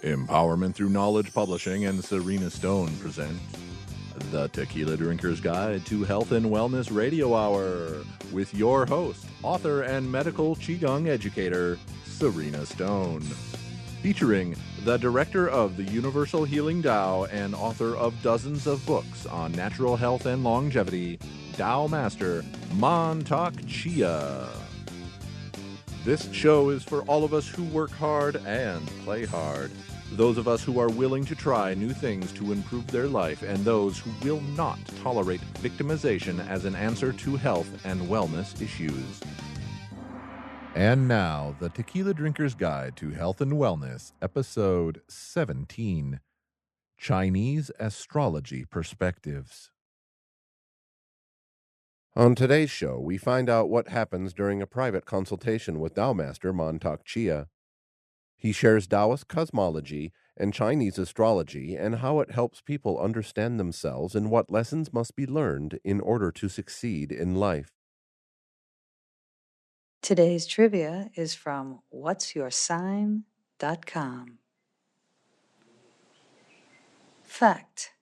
Empowerment Through Knowledge Publishing and Serena Stone present The Tequila Drinker's Guide to Health and Wellness Radio Hour with your host, author and medical Qigong educator, Serena Stone. Featuring the director of the Universal Healing Tao and author of dozens of books on natural health and longevity, Tao Master Mantak Chia. This show is for all of us who work hard and play hard. Those of us who are willing to try new things to improve their life, and those who will not tolerate victimization as an answer to health and wellness issues. And now, the Tequila Drinker's Guide to Health and Wellness, Episode 17, Chinese Astrology Perspectives. On today's show, we find out what happens during a private consultation with Tao Master Mantak Chia. He shares Taoist cosmology and Chinese astrology and how it helps people understand themselves and what lessons must be learned in order to succeed in life. Today's trivia is from whatsyoursign.com. Fact: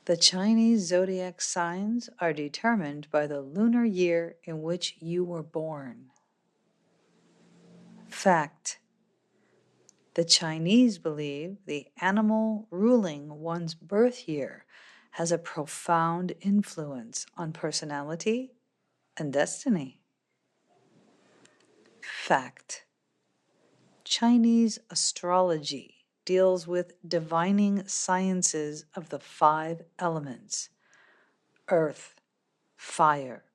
the Chinese zodiac signs are determined by the lunar year in which you were born. Fact: the Chinese believe the animal ruling one's birth year has a profound influence on personality and destiny. Fact: Chinese astrology deals with divining sciences of the 5 elements: earth, fire,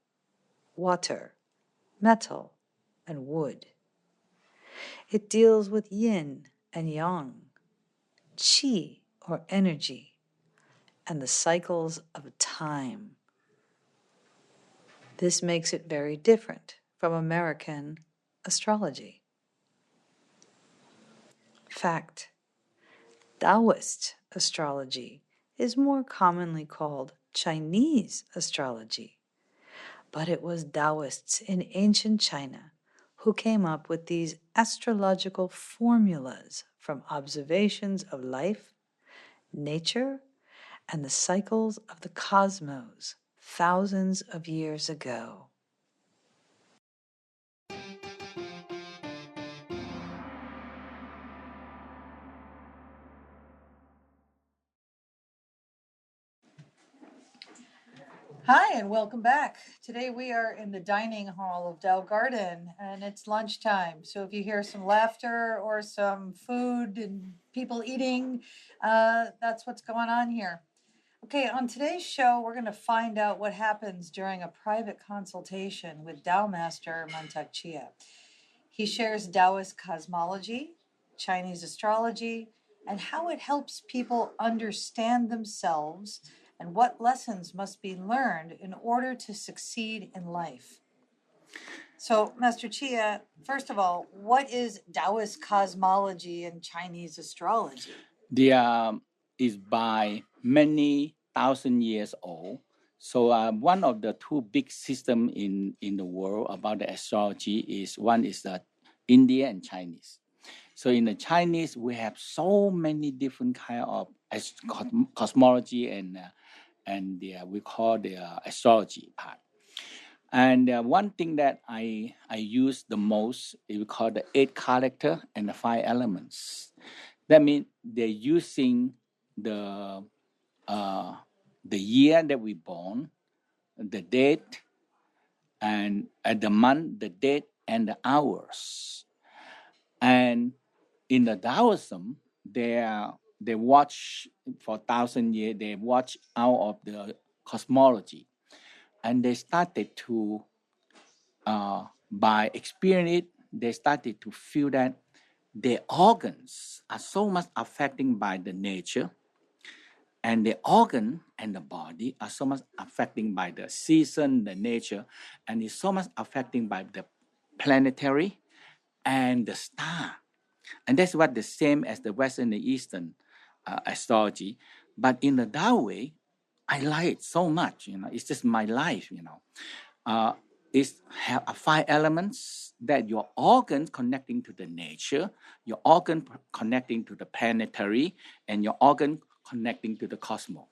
water, metal, and wood. It deals with yin and yang, qi or energy, and the cycles of time. This makes it very different from American astrology. Fact: Taoist astrology is more commonly called Chinese astrology, but it was Taoists in ancient China who came up with these astrological formulas from observations of life, nature, and the cycles of the cosmos thousands of years ago. Hi, and welcome back. Today we are in the dining hall of Tao Garden, and it's lunchtime. So if you hear some laughter or some food and people eating, that's what's going on here. Okay, on today's show, we're going to find out what happens during a private consultation with Tao Master Mantak Chia. He shares Taoist cosmology, Chinese astrology, and how it helps people understand themselves and what lessons must be learned in order to succeed in life. So, Master Chia, first of all, what is Taoist cosmology and Chinese astrology? Is by many thousand years old. So one of the 2 big systems in the world about the astrology is one is the India and Chinese. So in the Chinese, we have so many different kind of cosmology and we call the astrology part. And one thing that I use the most is we call the 8 character and the 5 elements. That means they're using the year that we born, the date, and the month, the date, and the hours. And in the Taoism, they watch for 1,000 years. They watch out of the cosmology, and they started to, by experience, they started to feel that their organs are so much affected by the nature, and the organ and the body are so much affected by the season, the nature, and is so much affected by the planetary and the star. And that's what the same as the Western and Eastern astrology. But in the Tao way, I like it so much. It's just my life. is have 5 elements that your organs connecting to the nature, your organ connecting to the planetary, and your organ connecting to the cosmos.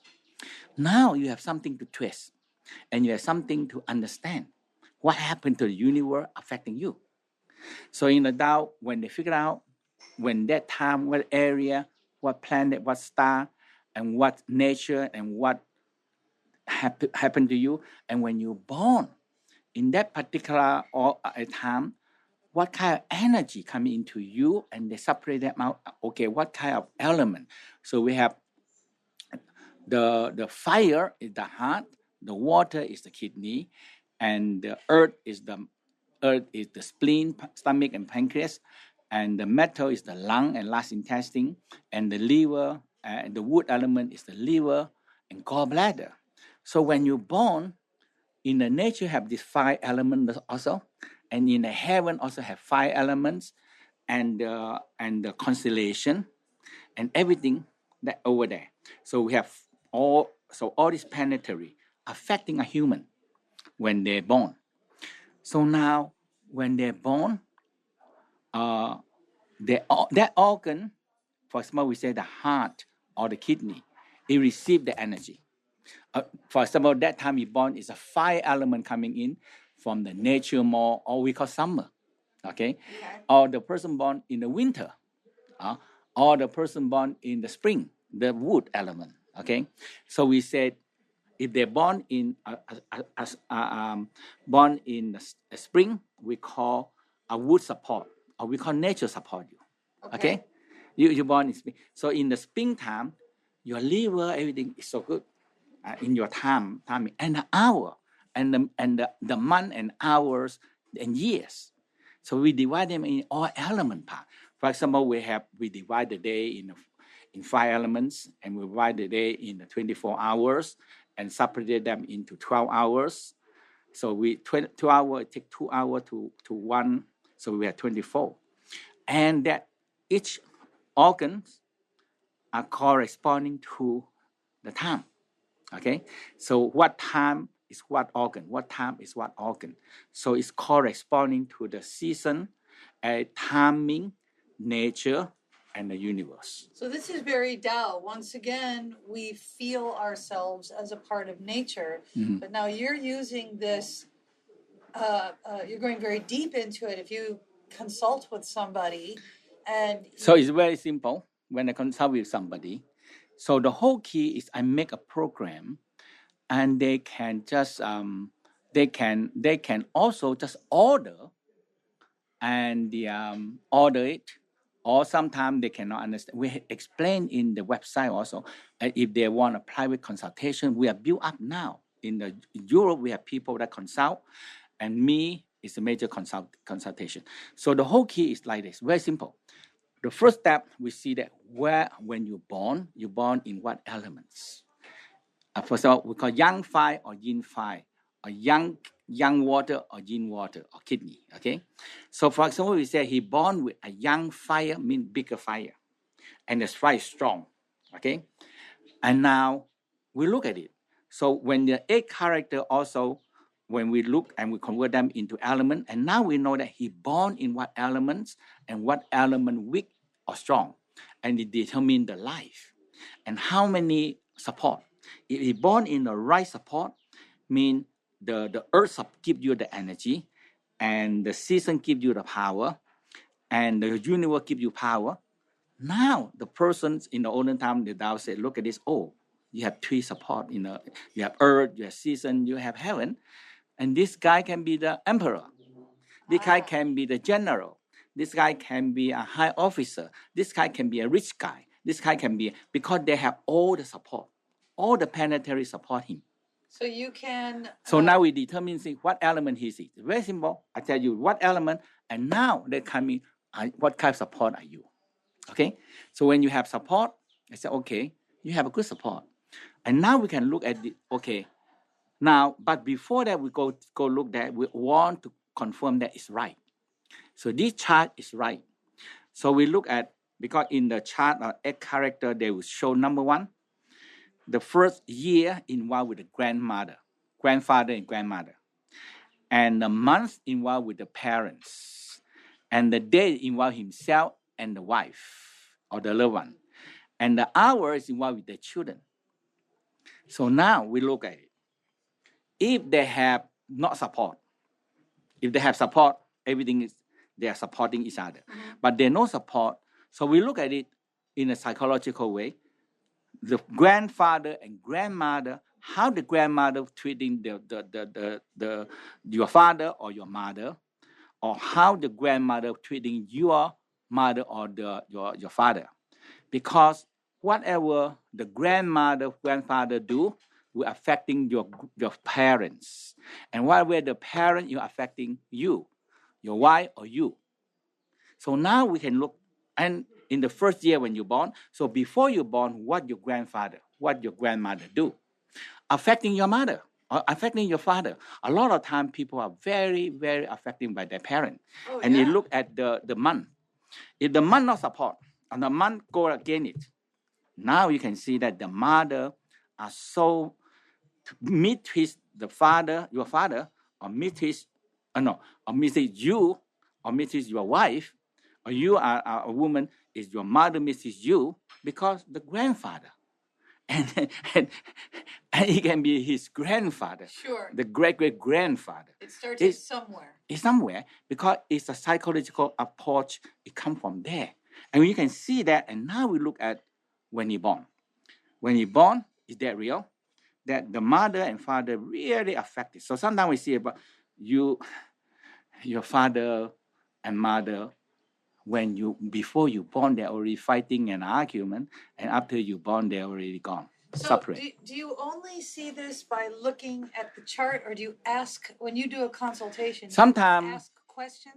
Now you have something to twist, and you have something to understand. What happened to the universe affecting you? So in the Tao, when they figure out when that time, what area, what planet, what star, and what nature, and what happened to you, and when you're born in that particular time, what kind of energy coming into you, and they separate them out. Okay, what kind of element? So we have the fire is the heart, the water is the kidney, and the earth is the spleen, stomach, and pancreas, and the metal is the lung and last intestine, and the liver, and the wood element is the liver and gallbladder. So when you're born, in the nature have these 5 elements also, and in the heaven also have 5 elements, and the constellation, and everything that over there. So we have all this planetary affecting a human when they're born. So now when they're born, that organ, for example, we say the heart or the kidney, it receives the energy. For example, that time you're born is a 5 element coming in from the nature more, or we call summer, okay? Or the person born in the winter, or the person born in the spring, the wood element, okay? So we said if they're born in the spring, we call a wood support, or we call nature support you, okay? You're born in spring. So in the springtime, your liver, everything is so good. In your time and the hour and the month and hours and years. So we divide them in all element part. For example, we divide the day in 5 elements, and we divide the day in 24 hours and separate them into 12 hours. So 2 hours take 2 hours to 1. So we have 24, and that each organs are corresponding to the time. Okay, so what time is what organ? What time is what organ? So it's corresponding to the season, timing, nature, and the universe. So this is very Tao. Once again, we feel ourselves as a part of nature, but now you're using this, you're going very deep into it. If you consult with somebody and... So it's very simple when I consult with somebody. So the whole key is I make a program, and they can just they can also just order and order it, or sometimes they cannot understand. We explain in the website also. If they want a private consultation, we are built up now. In Europe, we have people that consult, and me is a major consultation. So the whole key is like this, very simple. The first step, we see that when you're born in what elements. For example, we call yang fire or yin fire, or yang water or yin water, or kidney. Okay, so for example, we say he born with a yang fire, means bigger fire, and the fire is strong. Okay, and now we look at it. So when the 8 character also, when we look and we convert them into element, and now we know that he born in what elements and what element weak or strong, and it determine the life and how many support. If he born in the right support, mean the earth give you the energy, and the season give you the power, and the universe give you power. Now the persons in the olden time, the Tao said, look at this. Oh, you have 3 support. You have earth, you have season, you have heaven, and this guy can be the emperor. This guy can be the general. This guy can be a high officer. This guy can be a rich guy. This guy can be, because they have all the support. All the planetary support him. So you can... So now we determine what element he is. Very simple. I tell you what element, and now they come in, what kind of support are you? Okay? So when you have support, I say, okay, you have a good support. And now we can look at the, okay, now, but before that we go look that, we want to confirm that it's right. So this chart is right. So we look at, because in the chart, 8 character, they will show number 1, the first year involved with the grandfather and grandmother. and the month involved with the parents, and the day involved himself and the wife or the loved one, and the hours involved with the children. So now we look at it. If they have not support, if they have support, everything is they are supporting each other. But there's no support, so we look at it in a psychological way. The grandfather and grandmother, how the grandmother treating your father or your mother, or how the grandmother treating your mother or your father. Because whatever the grandfather do will affecting your parents. And whatever the parent, you're affecting you, your wife or you. So now we can look, and in the first year when you're born, so before you're born, what your grandfather, what your grandmother do, affecting your mother or affecting your father. A lot of time people are very, very affected by their parent. And you look at the month. If the month not support and the month go against it, now you can see that the mother are so meet your father, or meet you, or meet your wife, or you are a woman, is your mother misses you because the grandfather. And it can be his grandfather, Sure, the great-great-grandfather. It starts somewhere. It's somewhere because it's a psychological approach. It comes from there. And you can see that. And now we look at when you're born. When you're born, is that real? That the mother and father really affected. So sometimes we see about your father and mother, before you born, they're already fighting an argument, and after you born, they're already gone. So separate. do you only see this by looking at the chart, or do you ask when you do a consultation? Sometimes ask questions.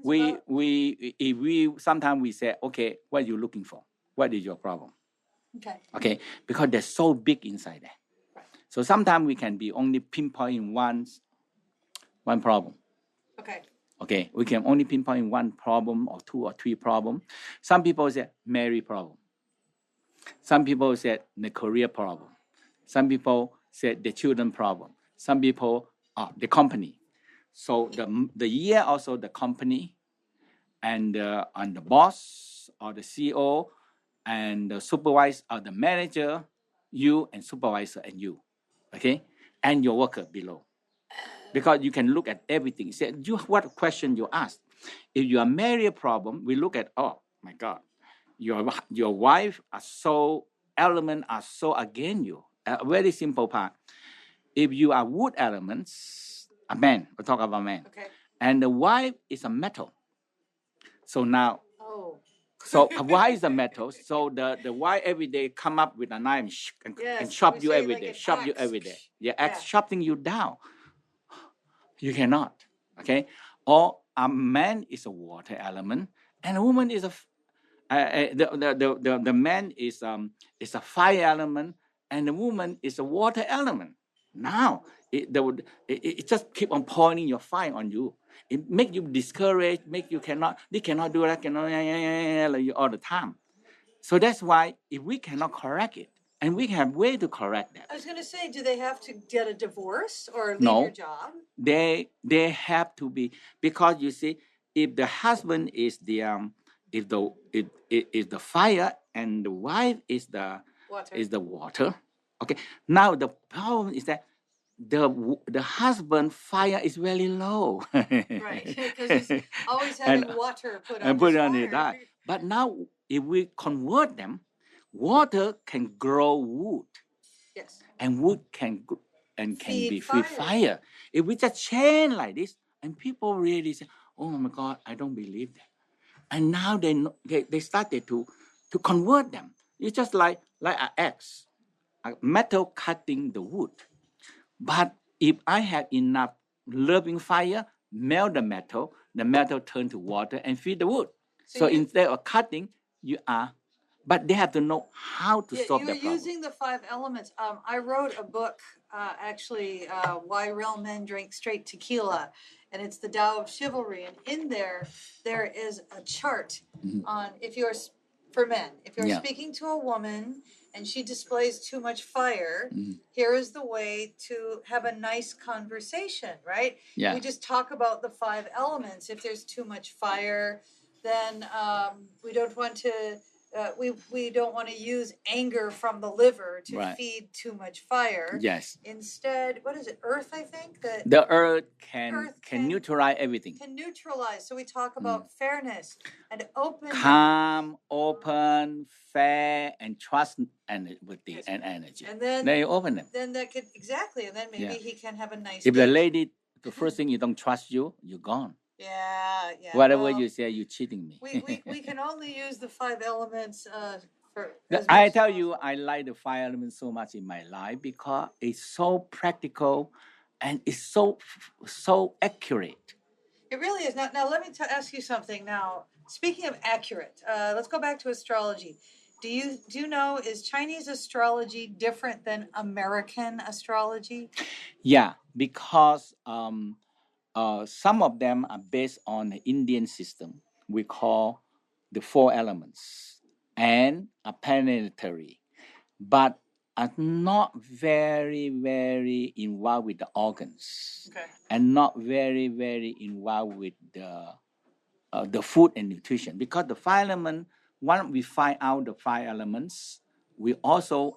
Sometimes we say, okay, what are you looking for? What is your problem? Okay. Because they're so big inside there. Right. So sometimes we can be only pinpointing one problem. Okay, we can only pinpoint one problem or two or three problems. Some people say marriage problem. Some people say the career problem. Some people say the children problem. Some people the company. So the year also the company and the boss or the CEO and the supervisor or the manager, you and supervisor and you, okay, and your worker below. Because you can look at everything. Say, what question you ask. If you are married problem, we look at, oh my God, your wife are so element are so against you. A very simple part. If you are wood elements, a man, we'll talk about man, Okay. and the wife is a metal. So now, Oh. so why is a metal? So the wife every day come up with a knife and chop you every day, chop you every day. Chopping you down. You cannot, okay? Or a man is a water element, and a woman is the man is a fire element, and the woman is a water element. Now it just keep on pointing your fire on you. It make you discouraged, they cannot do that, all the time. So that's why if we cannot correct it, and we have way to correct that. I was going to say, do they have to get a divorce or leave No. your job? They have to be, because you see, if the husband is the fire and the wife is the water. Okay. Now the problem is that the husband fire is very low. Right, because he's always having water put on his fire. But now if we convert them, water can grow wood. Yes. And wood can Feed fire. If we just change like this, and people really say, "Oh my God, I don't believe that," and now they started to convert them. It's just like an axe, a metal cutting the wood. But if I have enough loving fire, melt the metal turn to water and feed the wood. So instead of cutting, but they have to know how to solve the problem. You're using the 5 elements. I wrote a book, Why Real Men Drink Straight Tequila, and it's the Tao of Chivalry. And in there is a chart on if you're for men. If you're Yeah. speaking to a woman and she displays too much fire, Mm. here is the way to have a nice conversation, right? Yeah. We just talk about the 5 elements. If there's too much fire, then we don't want to. We don't want to use anger from the liver to Right. feed too much fire. Yes. Instead, what is it? Earth, I think. The earth can neutralize everything. Can neutralize. So we talk about fairness and openness. Calm, open, fair, and trustworthy and energy. And then they open it. Then that could exactly, and then maybe he can have a nice. If date. the lady, the first thing you don't trust you, you're gone. Yeah. Whatever you say, you're cheating me. we can only use the 5 elements for. I tell you, I like the 5 elements so much in my life because it's so practical, and it's so accurate. It really is. Now let me ask you something. Now, speaking of accurate, let's go back to astrology. Do you know, is Chinese astrology different than American astrology? Yeah, because some of them are based on the Indian system we call the 4 elements and are planetary, but are not very, very involved with the organs. Okay. And not very, very involved with the food and nutrition. Because the 5 elements, once we find out the 5 elements, we also,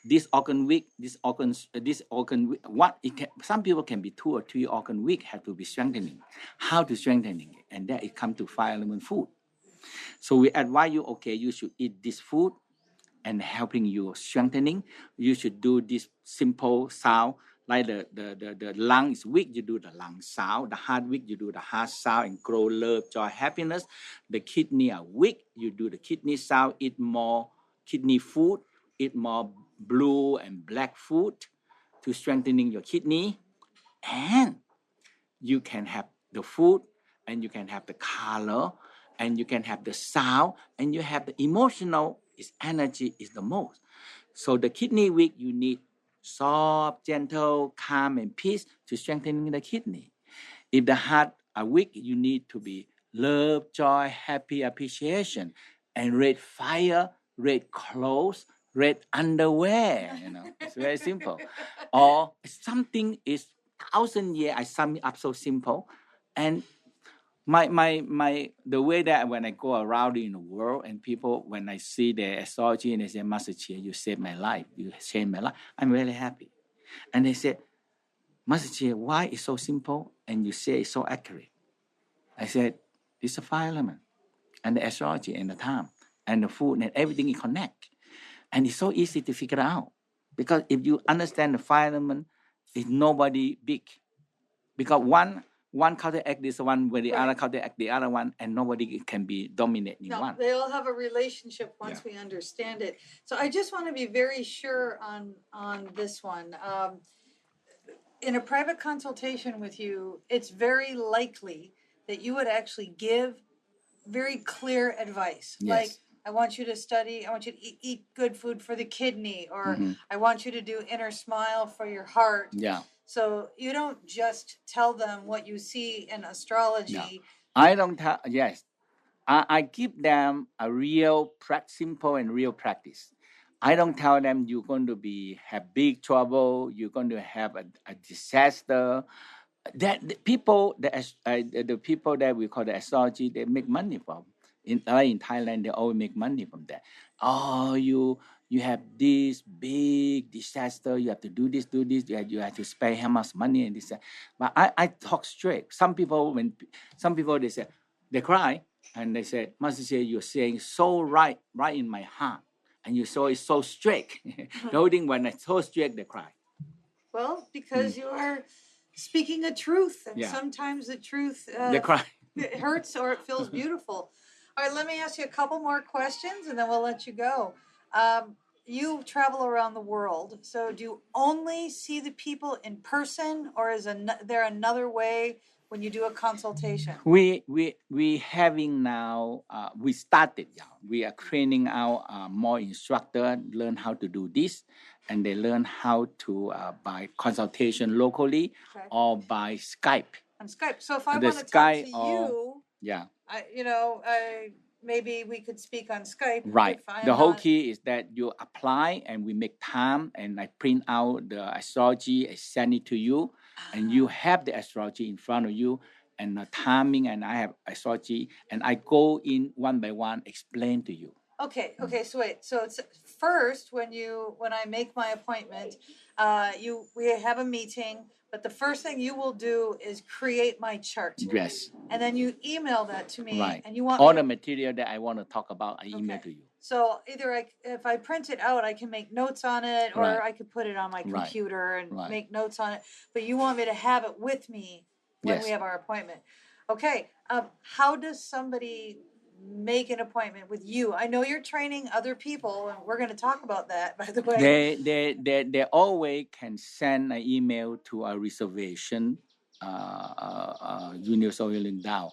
this organ weak, this organ weak, some people can be 2 or 3 organ weak, have to be strengthening. How to strengthening it? And then it comes to 5 element food. So we advise you, you should eat this food and helping you strengthening. You should do this simple sound, like the lung is weak, you do the lung sound. The heart weak, you do the heart sound and grow love, joy, happiness. The kidney are weak, you do the kidney sound, eat more kidney food, eat more blue and black food to strengthening your kidney. And you can have the food, and you can have the color, and you can have the sound, and you have the emotional. Its energy is the most. So the kidney weak, you need soft, gentle, calm, and peace to strengthen the kidney. If the heart are weak, you need to be love, joy, happy, appreciation, and red fire, red clothes, red underwear. It's very simple. Or something is 1,000 years. I sum it up so simple, and the way that when I go around in the world and people, when I see the astrology and they say, Master Chia, you saved my life, you changed my life, I'm really happy. And they said, Master Chia, why it's so simple and you say it's so accurate? I said, it's a 5 element, and the astrology and the time and the food and everything is connect. And it's so easy to figure out. Because if you understand the 5 element, it's nobody big. Because one counteract this one, when the other counteract the other one, and nobody can be dominating one. They all have a relationship once we understand it. So I just want to be very sure on this one. In a private consultation with you, it's very likely that you would actually give very clear advice. Yes. Like, I want you to study, I want you to eat good food for the kidney, or I want you to do inner smile for your heart. Yeah. So you don't just tell them what you see in astrology. No. I don't tell, yes. I give them a real simple and real practice. I don't tell them you're going to have big trouble, you're going to have a disaster. That the people that we call the astrology, they make money from. In Thailand, they always make money from that. Oh, you have this big disaster. You have to do this. You have to spend how much money and this. But I talk straight. Some people they say they cry and they say, Master Chia, you're saying so right in my heart, and you saw it so straight. The whole thing when it's so straight, they cry. Well, because you are speaking a truth, and sometimes the truth they cry. It hurts or it feels beautiful. All right, let me ask you a couple more questions, and then we'll let you go. You travel around the world, so do you only see the people in person, or is there another way when you do a consultation? We having now. We started. We are training our more instructor learn how to do this, and they learn how to by consultation locally or by Skype. On Skype. So if I want to talk to you, maybe we could speak on Skype. Right. If I The am whole not... key is that you apply and we make time and I print out the astrology, I send it to you, and you have the astrology in front of you and the timing, and I have astrology, and I go in one by one, explain to you. Okay. So wait. So it's first when I make my appointment, we have a meeting, but the first thing you will do is create my chart. Yes. And then you email that to me. Right. And you want all the material that I want to talk about, I email Okay. to you. So either if I print it out, I can make notes on it, or Right. I could put it on my Right. computer and Right. make notes on it. But you want me to have it with me when Yes. we have our appointment. Okay. How does somebody make an appointment with you? I know you're training other people, and we're going to talk about that, by the way. They always can send an email to a reservation, Universal Healing Tao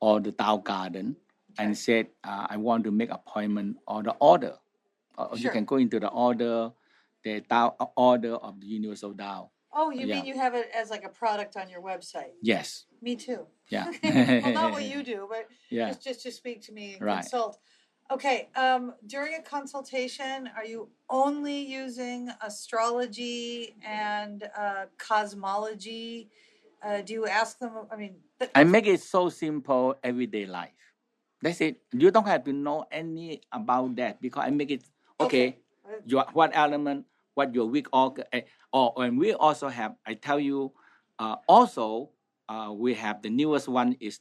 or the Tao Garden, and said, I want to make appointment or the order. Sure. You can go into the order, the Tao order of the Universal Tao. Oh, you mean you have it as like a product on your website? Yes. Me too. Yeah. Well, not what you do, but yeah. just to speak to me and Right. consult. Okay. During a consultation, are you only using astrology and cosmology? Do you ask them? I mean, I make it so simple, everyday life. That's it. You don't have to know any about that, because I make it okay. Your what element, what your weak organ, and we also have. I tell you, also we have the newest one is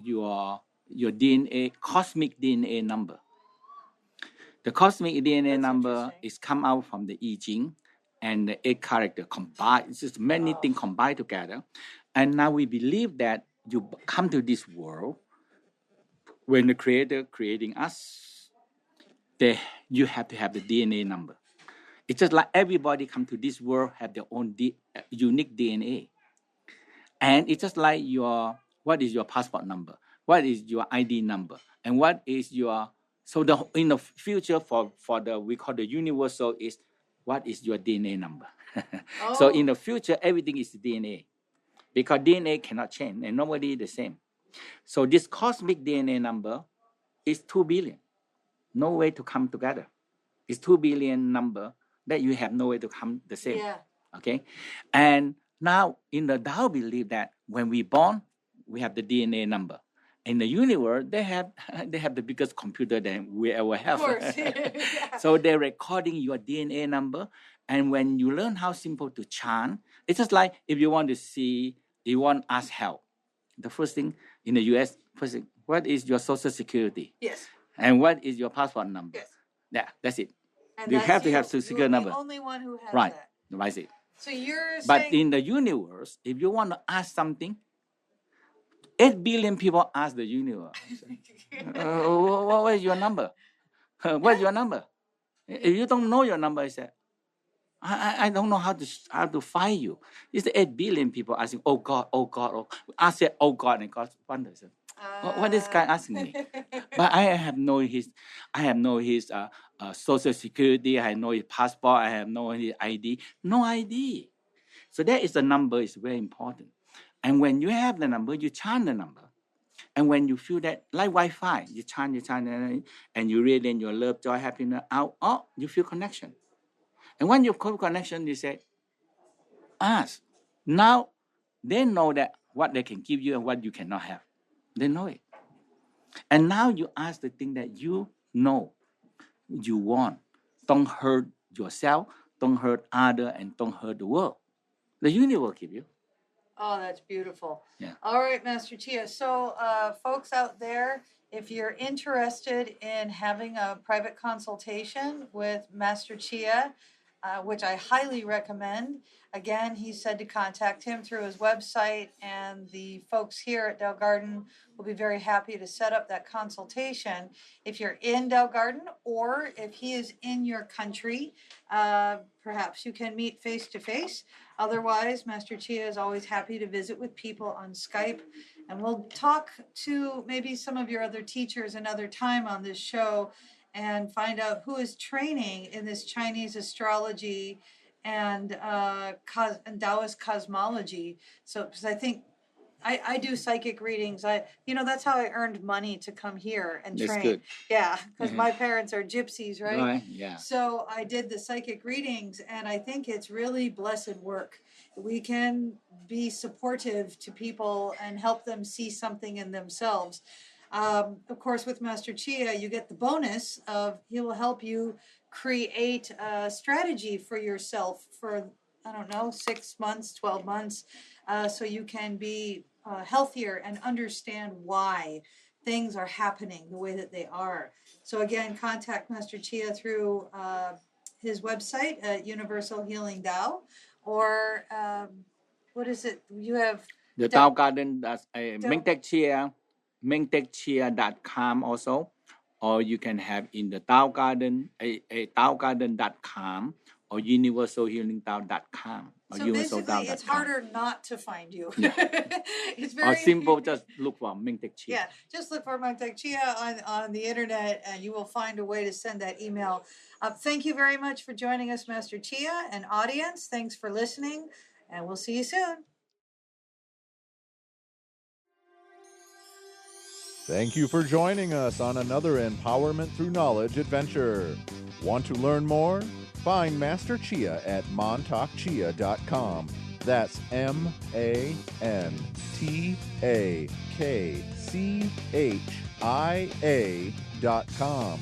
your DNA, cosmic DNA number. The cosmic DNA number is come out from the I Ching, and the 8 character combined. It's just many things combined together, and now we believe that you come to this world. When the Creator creating us, you have to have the DNA number. It's just like everybody come to this world have their own unique DNA. And it's just like what is your passport number? What is your ID number? And what is your... So in the future for the, we call the universal, is what is your DNA number? So in the future, everything is DNA. Because DNA cannot change and nobody is the same. So this cosmic DNA number is 2 billion. No way to come together. It's 2 billion number that you have no way to come the same. Yeah. Okay. And now in the Tao believe that when we born, we have the DNA number. In the universe, they have the biggest computer than we ever have. Of course. Yeah. So they're recording your DNA number. And when you learn how simple to chant, it's just like if you want to ask help. The first thing in the US, what is your social security? Yes. And what is your passport number? Yes. Yeah, that's it. And you have to have social security number. You're the only one who has right. that. That's it. So you're saying... But in the universe, if you want to ask something, 8 billion people ask the universe. What is your number? What's your number? If you don't know your number, I say, I don't know how to find you. It's 8 billion people asking, oh God, oh God, oh. I said, oh God, and God wonders. What is this guy asking me? But I have know his social security. I know his passport. I have know his ID. No ID. So that is the number is very important. And when you have the number, you chant the number. And when you feel that, like Wi-Fi, you chant, and you read in your love, joy, happiness out, you feel connection. And when you feel connection, you say, ask. Now, they know that what they can give you and what you cannot have. They know it. And now you ask the thing that you know, you want. Don't hurt yourself, don't hurt others, and don't hurt the world. The universe will give you. Oh, that's beautiful. Yeah. All right, Master Chia. So, folks out there, if you're interested in having a private consultation with Master Chia, which I highly recommend, again, he said to contact him through his website, and the folks here at Tao Garden will be very happy to set up that consultation. If you're in Tao Garden, or if he is in your country, perhaps you can meet face to face. Otherwise, Master Chia is always happy to visit with people on Skype, and we'll talk to maybe some of your other teachers another time on this show and find out who is training in this Chinese astrology and Taoist cosmology. So, because I think I do psychic readings. That's how I earned money to come here and That's train. good. Yeah, because my parents are gypsies, right? Right, yeah. So I did the psychic readings, and I think it's really blessed work. We can be supportive to people and help them see something in themselves. Of course, with Master Chia, you get the bonus of he will help you create a strategy for yourself for, I don't know, 6 months, 12 months, so you can be healthier and understand why things are happening the way that they are. So again, contact Master Chia through his website at Universal Healing Tao, or what is it? You have The Tao Garden, that's a Mantak Chia, mantakchia.com also, or you can have in the Tao Garden, a taogarden.com or universalhealingtao.com. So basically, it's harder not to find you. Yeah. It's Or very simple, just look for Mantak Chia. Yeah, just look for Mantak Chia on the internet, and you will find a way to send that email. Thank you very much for joining us, Master Chia, and audience. Thanks for listening, and we'll see you soon. Thank you for joining us on another Empowerment Through Knowledge adventure. Want to learn more? Find Master Chia at mantakchia.com. That's mantakchia.com.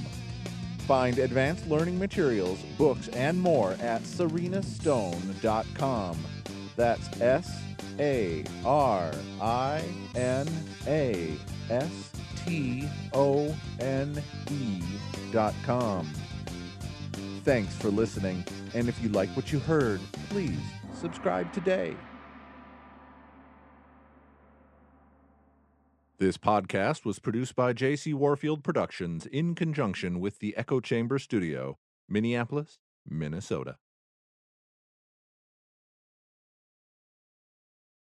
Find advanced learning materials, books, and more at serenastone.com. That's SarinASTONE.com. Thanks for listening, and if you like what you heard, please subscribe today. This podcast was produced by J.C. Warfield Productions in conjunction with the Echo Chamber Studio, Minneapolis, Minnesota.